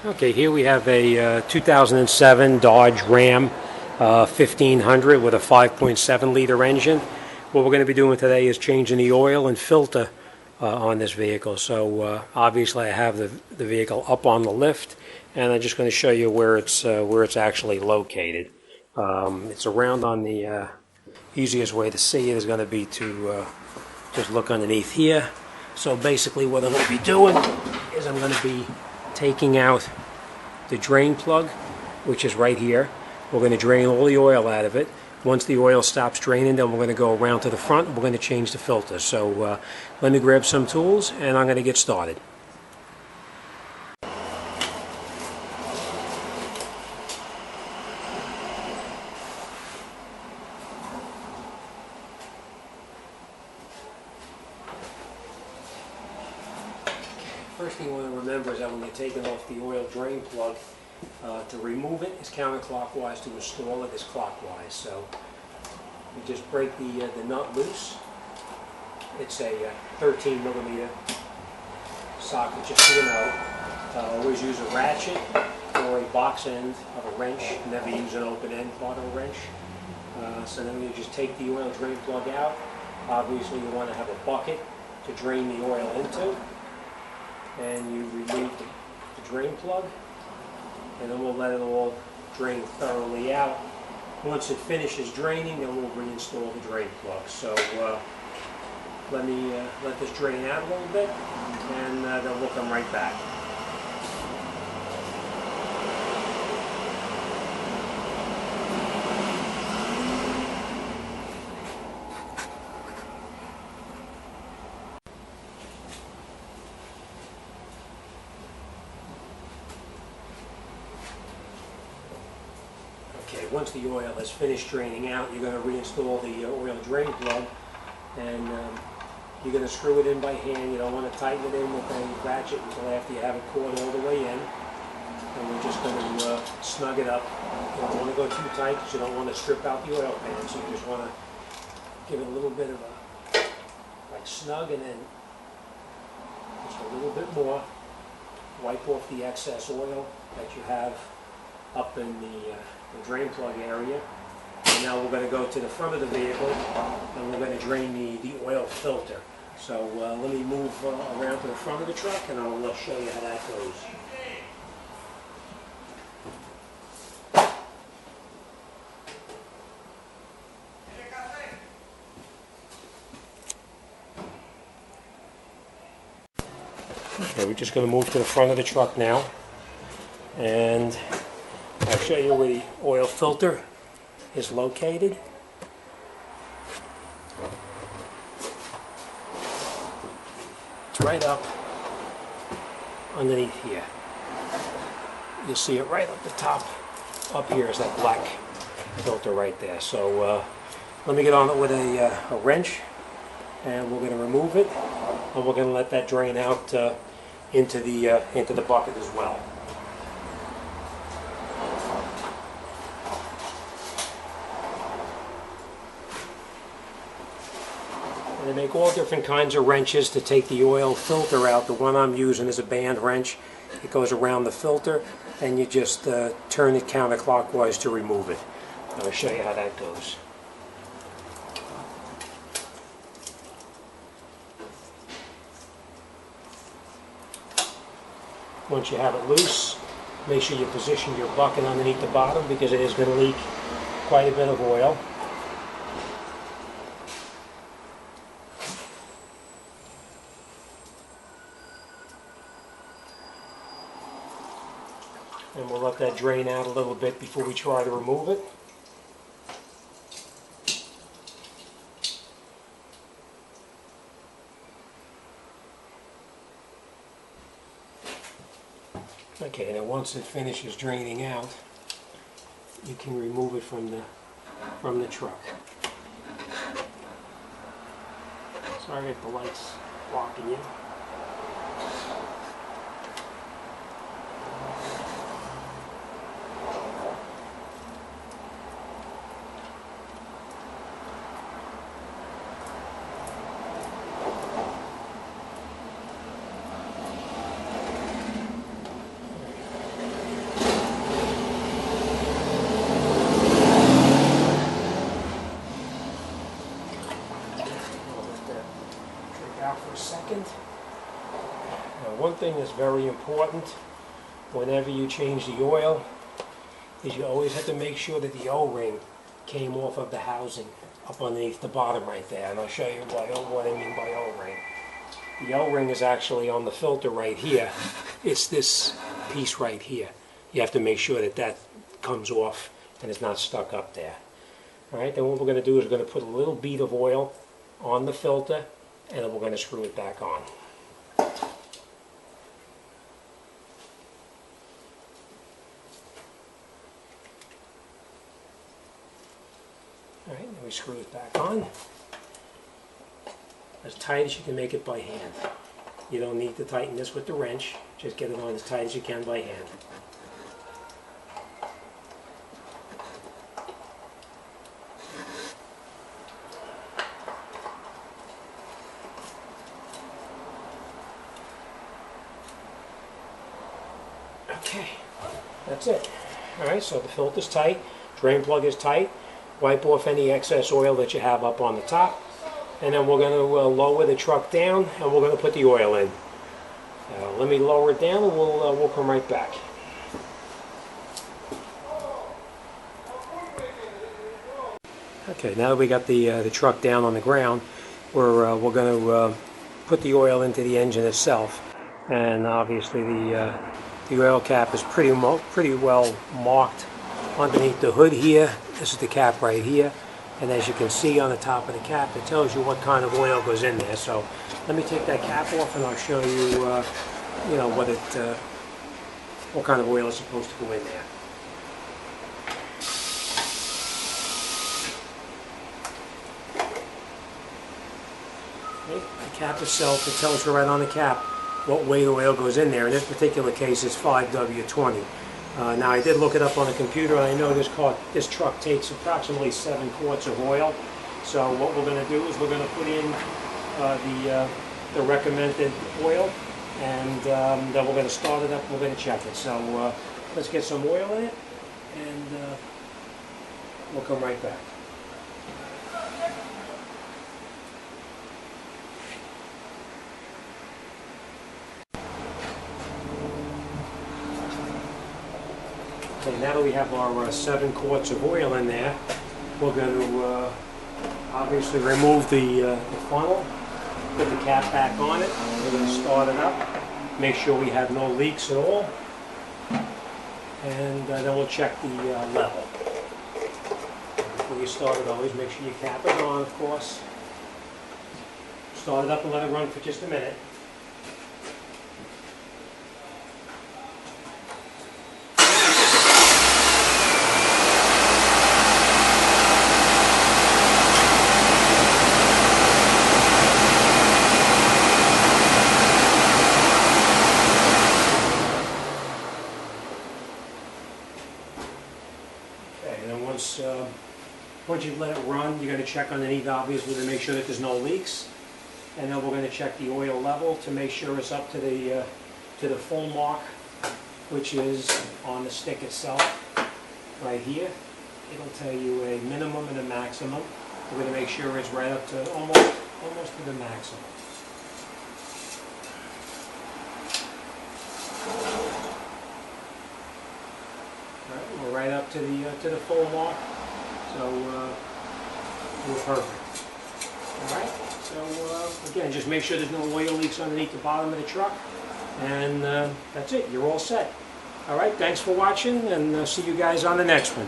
Okay, here we have a 2007 Dodge Ram 1500 with a 5.7 liter engine. What we're going to be doing today is changing the oil and filter on this vehicle. So obviously I have the vehicle up on the lift, and I'm just going to show you where it's actually located. It's around on the easiest way to see it is going to be to just look underneath here. So basically what I'm going to be doing is I'm going to be taking out the drain plug, which is right here. We're going to drain all the oil out of it. Once the oil stops draining, then we're going to go around to the front and we're going to change the filter. So let me grab some tools and I'm going to get started. First thing you want to remember is that when you're taking off the oil drain plug, to remove it is counterclockwise, to install it is clockwise. So you just break the nut loose. It's a 13 millimeter socket, just so you know. Always use a ratchet or a box end of a wrench. Never use an open end part of a wrench. So then you just take the oil drain plug out. Obviously you want to have a bucket to drain the oil into. And you remove the drain plug, and then we'll let it all drain thoroughly out. Once it finishes draining, then we'll reinstall the drain plug. So let this drain out a little bit, and then we'll come right back. Okay, once the oil has finished draining out, you're going to reinstall the oil drain plug, and you're going to screw it in by hand. You don't want to tighten it in with a ratchet until after you have it coiled all the way in. And we're just going to snug it up. You don't want to go too tight because you don't want to strip out the oil pan, so you just want to give it a little bit of a, like, snug, and then just a little bit more. Wipe off the excess oil that you have up in the drain plug area. And now we're going to go to the front of the vehicle and we're going to drain the oil filter. So let me move around to the front of the truck and I'll show you how that goes. Okay, we're just going to move to the front of the truck now, and I'll show you where the oil filter is located. It's right up underneath here. You'll see it right up the top. Up here is that black filter right there. So let me get on it with a wrench, and we're going to remove it, and we're going to let that drain out into the bucket as well. They make all different kinds of wrenches to take the oil filter out. The one I'm using is a band wrench. It goes around the filter, and you just turn it counterclockwise to remove it. I'll show you how that goes. Once you have it loose, make sure you position your bucket underneath the bottom because it is going to leak quite a bit of oil. And we'll let that drain out a little bit before we try to remove it. Okay, and then once it finishes draining out, you can remove it from the truck. Sorry if the light's blocking you. very important whenever you change the oil is you always have to make sure that the O-ring came off of the housing up underneath the bottom right there. And I'll show you what I mean by O-ring. The O-ring is actually on the filter right here. It's this piece right here. You have to make sure that that comes off and is not stuck up there. Alright, then what we're going to do is we're going to put a little bead of oil on the filter and then we're going to screw it back on. Alright, then we screw it back on. As tight as you can make it by hand. You don't need to tighten this with the wrench, just get it on as tight as you can by hand. Okay, that's it. Alright, so the filter's tight, drain plug is tight. Wipe off any excess oil that you have up on the top. And then we're going to lower the truck down and we're going to put the oil in. Let me lower it down and we'll come right back. Okay, now that we got the truck down on the ground, we're going to put the oil into the engine itself. And obviously the oil cap is pretty well marked underneath the hood here. This is the cap right here. And as you can see on the top of the cap, it tells you what kind of oil goes in there. So let me take that cap off and I'll show you, what kind of oil is supposed to go in there. Okay, the cap itself, it tells you right on the cap what weight of oil goes in there. In this particular case, it's 5W20. Now I did look it up on the computer and I know this truck takes approximately 7 quarts of oil. So what we're going to do is we're going to put in the recommended oil and then we're going to start it up and we're going to check it. So let's get some oil in it and we'll come right back. Okay, now that we have our 7 quarts of oil in there, we're going to obviously remove the funnel, put the cap back on it, we're going to start it up, make sure we have no leaks at all, and then we'll check the level. Before you start it, always make sure your cap is on, of course. Start it up and let it run for just a minute. Once you've let it run, you're going to check underneath, obviously, to make sure that there's no leaks. And then we're going to check the oil level to make sure it's up to the full mark, which is on the stick itself, right here. It'll tell you a minimum and a maximum. We're going to make sure it's right up to almost to the maximum. All right, we're right up to the full mark. So we're perfect. Alright, so again, just make sure there's no oil leaks underneath the bottom of the truck. And that's it, you're all set. Alright, thanks for watching and see you guys on the next one.